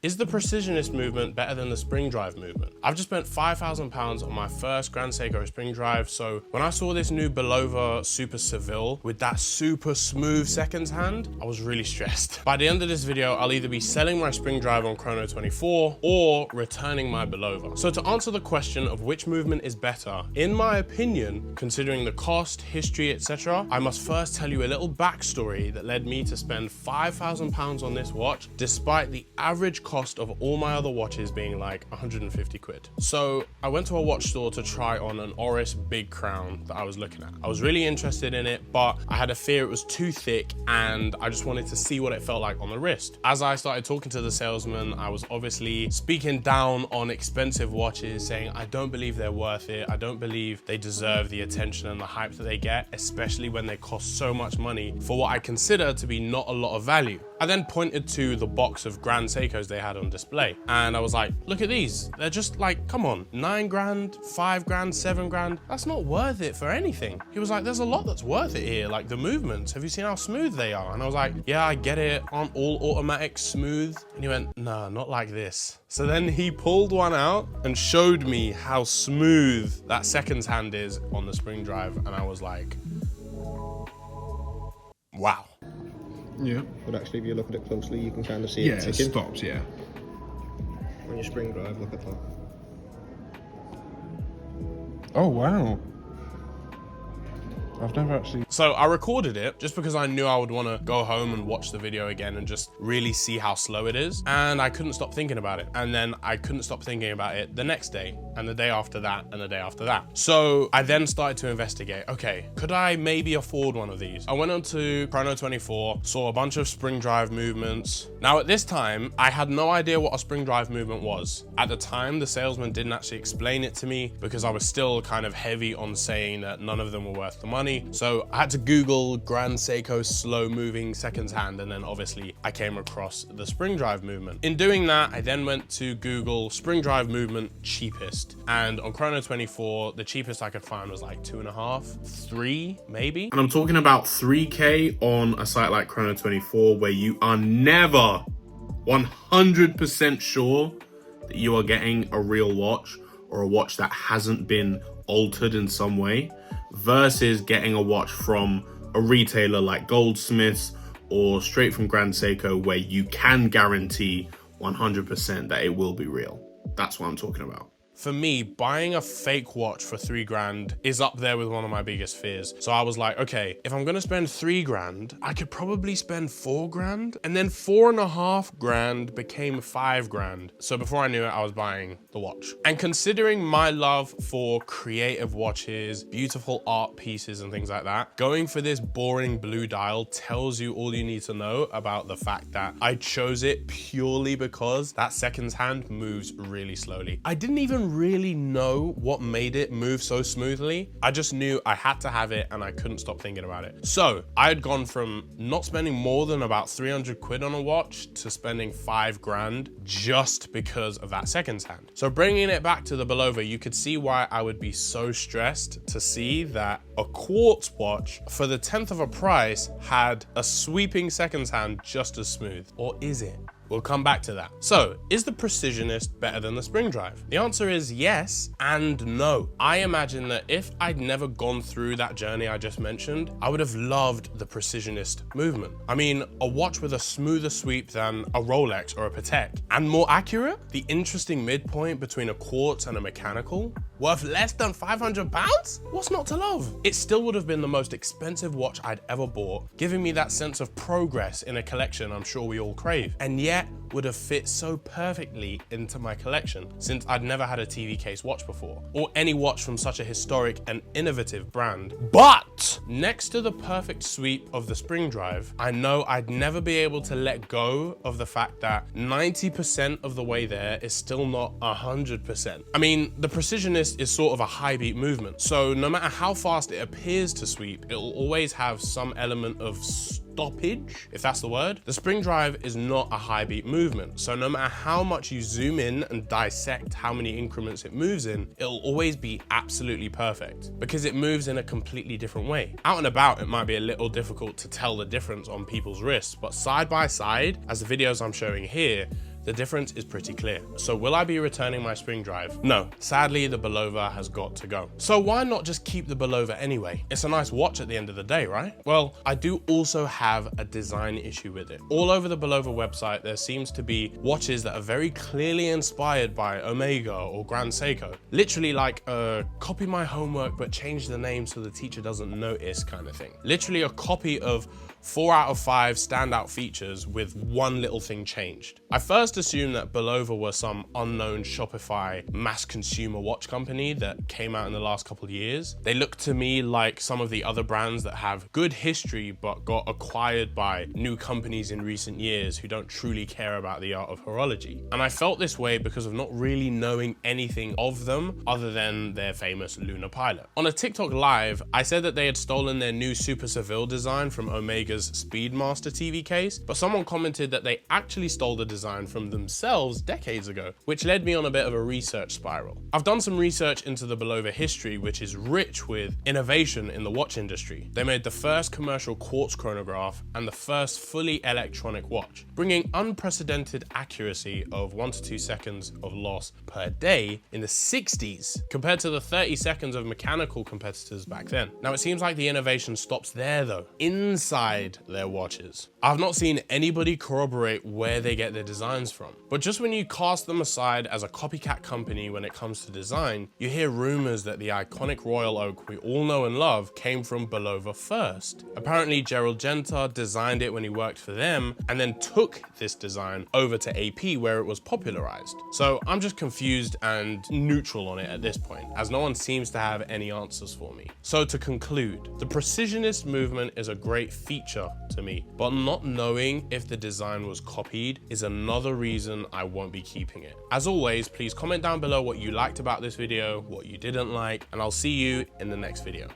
Is the Precisionist movement better than the spring drive movement? I've just spent £5,000 on my first Grand Seiko spring drive, so when I saw this new Belova Super Seville with that super smooth seconds hand, I was really stressed. By the end of this video, I'll either be selling my spring drive on Chrono 24 or returning my Belova. So to answer the question of which movement is better, in my opinion, considering the cost, history, etc., I must first tell you a little backstory that led me to spend £5,000 on this watch, despite the average cost of all my other watches being like 150 quid. So I went to a watch store to try on an Oris Big Crown that I was looking at. I was really interested in it, but I had a fear it was too thick and I just wanted to see what it felt like on the wrist. As I started talking to the salesman, I was obviously speaking down on expensive watches, saying I don't believe they're worth it. I don't believe they deserve the attention and the hype that they get, especially when they cost so much money for what I consider to be not a lot of value. I then pointed to the box of Grand Seikos they had on display, and I was like, look at these. They're just like, come on, 9 grand, 5 grand, 7 grand. That's not worth it for anything. He was like, there's a lot that's worth it here, like the movements. Have you seen how smooth they are? And I was like, yeah, I get it. Aren't all automatic smooth? And he went, nah, not like this. So then he pulled one out and showed me how smooth that seconds hand is on the spring drive. And I was like, wow. Yeah. But actually, if you look at it closely, you can kind of see Yeah, it it ticking. stops, yeah. On your spring drive, look at that. Oh, wow. I've never actually... So I recorded it just because I knew I would want to go home and watch the video again and just really see how slow it is. And I couldn't stop thinking about it. And then I couldn't stop thinking about it the next day and the day after that and the day after that. So I then started to investigate, okay, could I maybe afford one of these? I went on to Chrono 24, saw a bunch of spring drive movements. Now at this time, I had no idea what a spring drive movement was. At the time, the salesman didn't actually explain it to me because I was still kind of heavy on saying that none of them were worth the money. So I had to Google Grand Seiko slow moving seconds hand, and then obviously I came across the spring drive movement. In doing that, I then went to Google spring drive movement cheapest, and on Chrono 24, the cheapest I could find was like 2.5, 3 maybe. And I'm talking about 3K on a site like Chrono 24, where you are never 100% sure that you are getting a real watch or a watch that hasn't been altered in some way, versus getting a watch from a retailer like Goldsmiths or straight from Grand Seiko, where you can guarantee 100% that it will be real. That's what I'm talking about. For me, buying a fake watch for 3 grand is up there with one of my biggest fears. So I was like, okay, if I'm gonna spend 3 grand, I could probably spend 4 grand. And then 4.5 grand became 5 grand. So before I knew it, I was buying the watch. And considering my love for creative watches, beautiful art pieces and things like that, going for this boring blue dial tells you all you need to know about the fact that I chose it purely because that seconds hand moves really slowly. I didn't even really know what made it move so smoothly. I just knew I had to have it and I couldn't stop thinking about it. So I had gone from not spending more than about 300 quid on a watch to spending 5 grand just because of that seconds hand. So bringing it back to the Belova, you could see why I would be so stressed to see that a quartz watch for the 10th of a price had a sweeping seconds hand just as smooth. Or is it? We'll come back to that. So, is the Precisionist better than the spring drive? The answer is yes and no. I imagine that if I'd never gone through that journey I just mentioned, I would have loved the Precisionist movement. I mean, a watch with a smoother sweep than a Rolex or a Patek, and more accurate, the interesting midpoint between a quartz and a mechanical, worth less than 500 pounds? What's not to love? It still would have been the most expensive watch I'd ever bought, giving me that sense of progress in a collection I'm sure we all crave. And yet, would have fit so perfectly into my collection, since I'd never had a TV case watch before, or any watch from such a historic and innovative brand. But next to the perfect sweep of the spring drive, I know I'd never be able to let go of the fact that 90% of the way there is still not 100%. I mean, the Precisionist is sort of a high beat movement, so no matter how fast it appears to sweep, it'll always have some element of stoppage, if that's the word. The spring drive is not a high beat movement, so no matter how much you zoom in and dissect how many increments it moves in, it'll always be absolutely perfect because it moves in a completely different way. Out and about, it might be a little difficult to tell the difference on people's wrists, but side by side, as the videos I'm showing here, the difference is pretty clear. So will I be returning my spring drive? No, sadly the Belova has got to go. So why not just keep the Belova anyway? It's a nice watch at the end of the day, right? Well, I do also have a design issue with it. All over the Belova website, there seems to be watches that are very clearly inspired by Omega or Grand Seiko. Literally like a copy my homework but change the name so the teacher doesn't notice kind of thing. Literally a copy of 4 out of 5 standout features with one little thing changed. I first assumed that Belova were some unknown Shopify mass consumer watch company that came out in the last couple of years. They look to me like some of the other brands that have good history but got acquired by new companies in recent years who don't truly care about the art of horology. And I felt this way because of not really knowing anything of them other than their famous lunar pilot. On a TikTok live, I said that they had stolen their new Super Seville design from Omega's Speedmaster TV case, but someone commented that they actually stole the design from themselves decades ago, which led me on a bit of a research spiral. I've done some research into the Belova history, which is rich with innovation in the watch industry. They made the first commercial quartz chronograph and the first fully electronic watch, bringing unprecedented accuracy of 1 to 2 seconds of loss per day in the 60s, compared to the 30 seconds of mechanical competitors back then. Now it seems like the innovation stops there though, inside their watches. I've not seen anybody corroborate where they get their designs from, but just when you cast them aside as a copycat company when it comes to design, you hear rumors that the iconic Royal Oak we all know and love came from Belova first. Apparently Gerald Genta designed it when he worked for them and then took this design over to AP where it was popularized. So I'm just confused and neutral on it at this point, as no one seems to have any answers for me. So to conclude, the Precisionist movement is a great feature to me, but not knowing if the design was copied is another reason I won't be keeping it. As always, please comment down below what you liked about this video, what you didn't like, and I'll see you in the next video.